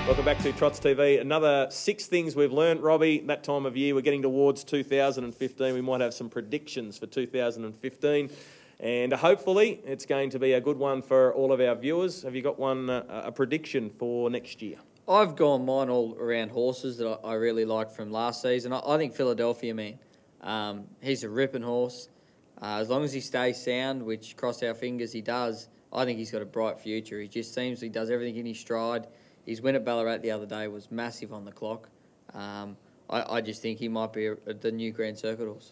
Welcome back to Trots TV. Another 6 things we've learned, Robbie. That time of year, we're getting towards 2015. We might have some predictions for 2015. And hopefully, it's going to be a good one for all of our viewers. Have you got one, a prediction for next year? I've gone mine all around horses that I really liked from last season. I think Philadelphia Man. He's a ripping horse. As long as he stays sound, which cross our fingers he does, I think he's got a bright future. He just seems he does everything in his stride. His win at Ballarat the other day was massive on the clock. I just think he might be the new Grand Circuit horse.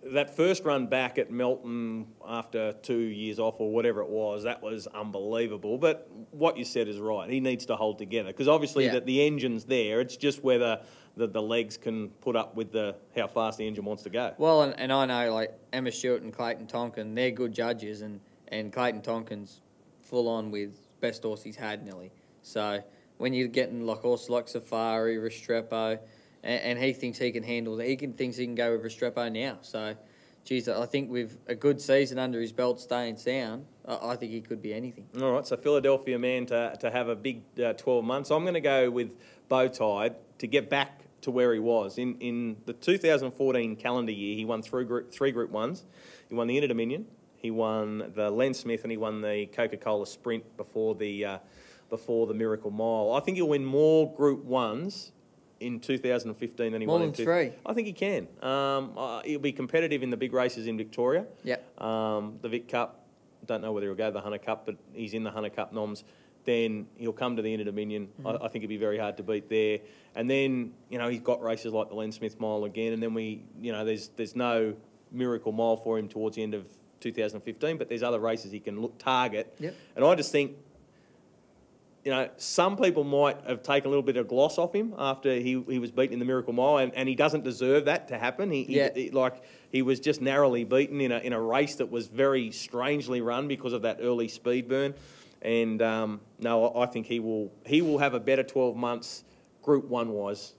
That first run back at Melton after 2 years off or whatever it was, that was unbelievable. But what you said is right. He needs to hold together because obviously the engine's there. It's just whether the legs can put up with how fast the engine wants to go. Well, and I know like Emma Stewart and Clayton Tonkin, they're good judges, and Clayton Tonkin's full on with best horse he's had nearly. So when you're getting like horses like Safari, Restrepo, and he thinks he can handle that, thinks he can go with Restrepo now. So, geez, I think with a good season under his belt, staying sound, I think he could be anything. All right, so Philadelphia Man to have a big 12 months. I'm going to go with Bowtide to get back to where he was. In the 2014 calendar year, he won three Group 1s. He won the Inter-Dominion, he won the Len Smith, and he won the Coca-Cola Sprint before the Miracle Mile. I think he'll win more Group 1s in 2015 than he won in 3. I think he can. He'll be competitive in the big races in Victoria. The Vic Cup, don't know whether he'll go to the Hunter Cup, but he's in the Hunter Cup noms. Then he'll come to the Inter-Dominion. I think it'd be very hard to beat there. And then, he's got races like the Len Smith Mile again. And then there's no Miracle Mile for him towards the end of 2015, but there's other races he can target. And I just think, some people might have taken a little bit of gloss off him after he was beaten in the Miracle Mile, and he doesn't deserve that to happen. He was just narrowly beaten in a race that was very strangely run because of that early speed burn. And no, I think he will have a better 12 months Group 1 wise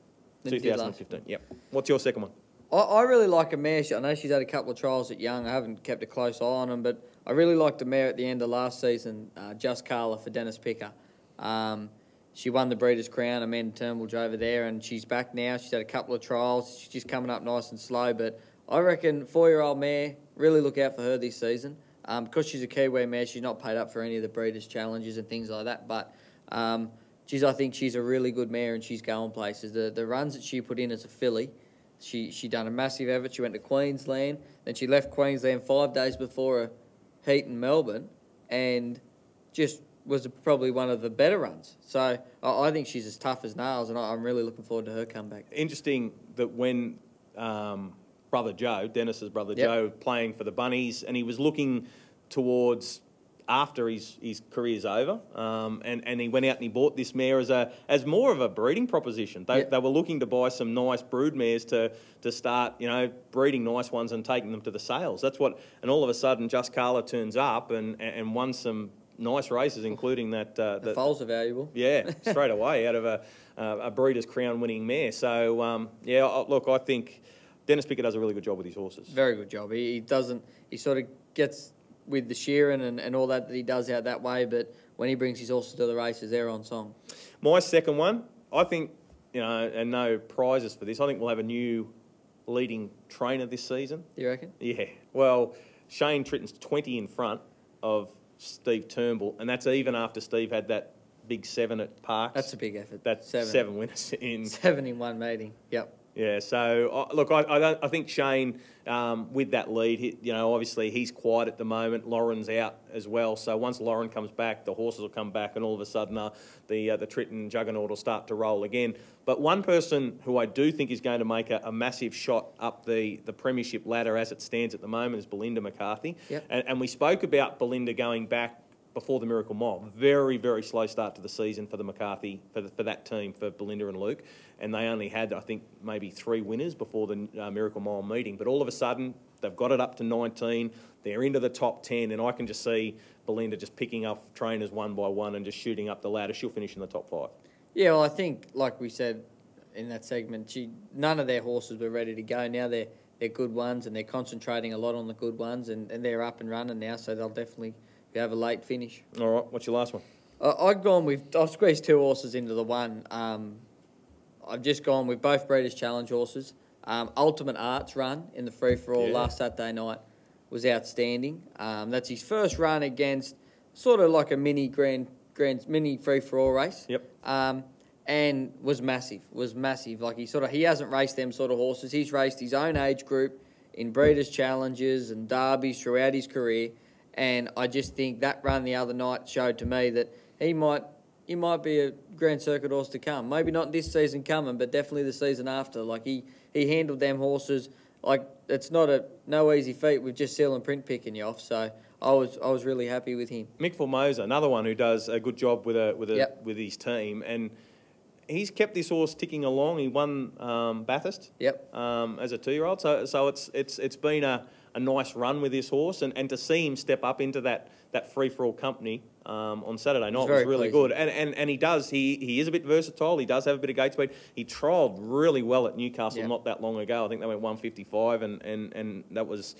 2015. Yep. What's your second one? I really like a mare. I know she's had a couple of trials at Young. I haven't kept a close eye on them, but I really liked the mare at the end of last season, Just Carla for Dennis Picker. She won the Breeders' Crown. Amanda Turnbull drove her there, and she's back now. She's had a couple of trials. She's just coming up nice and slow, but I reckon 4-year-old mare, really look out for her this season. Because she's a Kiwi mare, she's not paid up for any of the Breeders' Challenges and things like that, but I think she's a really good mare and she's going places. The runs that she put in as a filly, she done a massive effort. She went to Queensland, then she left Queensland 5 days before a heat in Melbourne, and just was probably one of the better runs. So I think she's as tough as nails, and I'm really looking forward to her comeback. Interesting that when brother Joe, Dennis's brother Joe, playing for the Bunnies, and he was looking towards after his career's over, and he went out and he bought this mare as more of a breeding proposition. They were looking to buy some nice brood mares to start, breeding nice ones and taking them to the sales. That's what, and all of a sudden, Just Carla turns up and won some nice races, including that. The foals are valuable. Yeah, straight away out of a Breeders' Crown winning mare. So look, I think Dennis Picker does a really good job with his horses. Very good job. He sort of gets with the shearing and all that he does out that way, but when he brings his horses to the races, they're on song. My second one, I think, and no prizes for this, I think we'll have a new leading trainer this season. Do you reckon? Yeah. Well, Shane Tritton's 20 in front of Steve Turnbull, and that's even after Steve had that big 7 at Parks. That's a big effort. That's 7 winners in 7 in one meeting. Yep. Yeah, so look, I think Shane with that lead, obviously he's quiet at the moment. Lauren's out as well, so once Lauren comes back, the horses will come back, and all of a sudden the Tritton juggernaut will start to roll again. But one person who I do think is going to make a massive shot up the premiership ladder as it stands at the moment is Belinda McCarthy. Yep. And we spoke about Belinda going back before the Miracle Mile. Very, very slow start to the season for the McCarthy, for that team, for Belinda and Luke. And they only had, I think, maybe 3 winners before the Miracle Mile meeting. But all of a sudden, they've got it up to 19. They're into the top 10. And I can just see Belinda just picking up trainers one by one and just shooting up the ladder. She'll finish in the top 5. Yeah, well, I think, like we said in that segment, none of their horses were ready to go. Now they're good ones, and they're concentrating a lot on the good ones, and they're up and running now, so they'll definitely have a late finish. All right, what's your last one? I've squeezed two horses into the one. I've just gone with both Breeders' Challenge horses. Ultimate Arts run in the free-for-all last Saturday night was outstanding. That's his first run against sort of like a mini mini free-for-all race. Yep. And was massive. Like he hasn't raced them sort of horses. He's raced his own age group in Breeders' Challenges and Derbies throughout his career. And I just think that run the other night showed to me that he might be a Grand Circuit horse to come. Maybe not this season coming, but definitely the season after. Like he handled them horses like it's no easy feat with just Seal and Print picking you off. So I was really happy with him. Mick Formosa, another one who does a good job with his team, and he's kept this horse ticking along. He won Bathurst. Yep. As a 2-year-old. So it's been a nice run with this horse, and to see him step up into that free-for-all company on Saturday night was really good. And he is a bit versatile. He does have a bit of gate speed. He trialled really well at Newcastle not that long ago. I think they went 155, and that was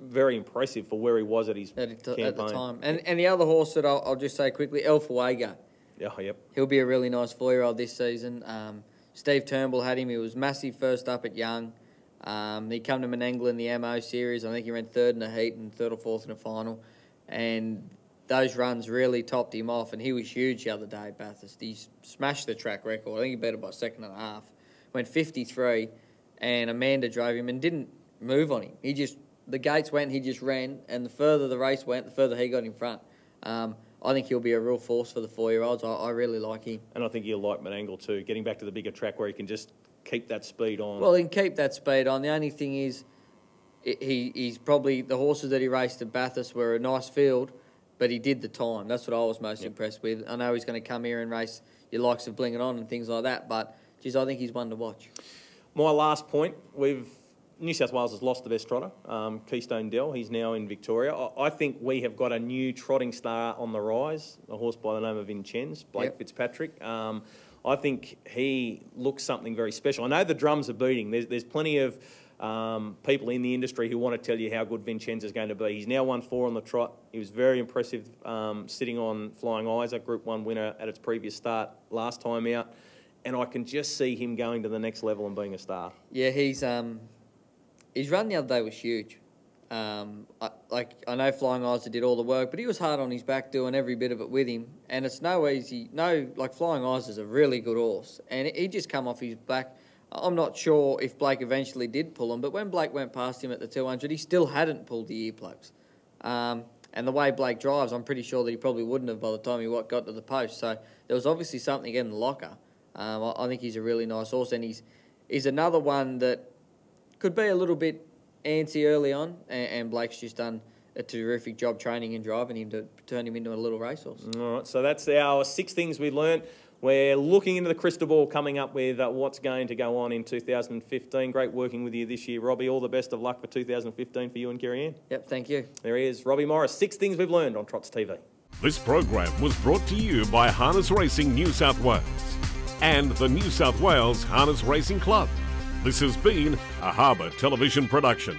very impressive for where he was at his campaign. At the time. And the other horse that I'll just say quickly, El Fuego. Yeah, yep. He'll be a really nice 4-year-old this season. Steve Turnbull had him. He was massive first up at Young. He come to Menangle in the MO series. I think he ran third in a heat and third or fourth in a final. And those runs really topped him off. And he was huge the other day at Bathurst. He smashed the track record. I think he beat it by a second and a half. Went 53, and Amanda drove him and didn't move on him. The gates went, he just ran. And the further the race went, the further he got in front. I think he'll be a real force for the 4-year-olds. I really like him. And I think he'll like Menangle too, getting back to the bigger track where he can just keep that speed on. Well, he can keep that speed on. The only thing is he's probably, the horses that he raced at Bathurst were a nice field, but he did the time. That's what I was most impressed with. I know he's going to come here and race your likes of Bling It On and things like that, but, geez, I think he's one to watch. My last point, New South Wales has lost the best trotter, Keystone Dell. He's now in Victoria. I think we have got a new trotting star on the rise, a horse by the name of Vincennes, Blake Fitzpatrick. I think he looks something very special. I know the drums are beating. There's plenty of people in the industry who want to tell you how good Vincennes is going to be. He's now won 4 on the trot. He was very impressive sitting on Flying Isaac, Group 1 winner at its previous start last time out. And I can just see him going to the next level and being a star. Yeah, his run the other day was huge. I know Flying Isaac did all the work, but he was hard on his back doing every bit of it with him. And it's Flying Isaac is a really good horse. And he just come off his back. I'm not sure if Blake eventually did pull him, but when Blake went past him at the 200, he still hadn't pulled the earplugs. And the way Blake drives, I'm pretty sure that he probably wouldn't have by the time he got to the post. So there was obviously something in the locker. I think he's a really nice horse, and he's another one that could be a little bit antsy early on, and Blake's just done a terrific job training and driving him to turn him into a little racehorse. All right, so that's our 6 things we learnt. We're looking into the crystal ball, coming up with what's going to go on in 2015. Great working with you this year, Robbie. All the best of luck for 2015 for you and Kerry Ann. Yep, thank you. There he is, Robbie Morris. 6 things we've learned on Trots TV. This program was brought to you by Harness Racing New South Wales and the New South Wales Harness Racing Club. This has been a Harbour Television production.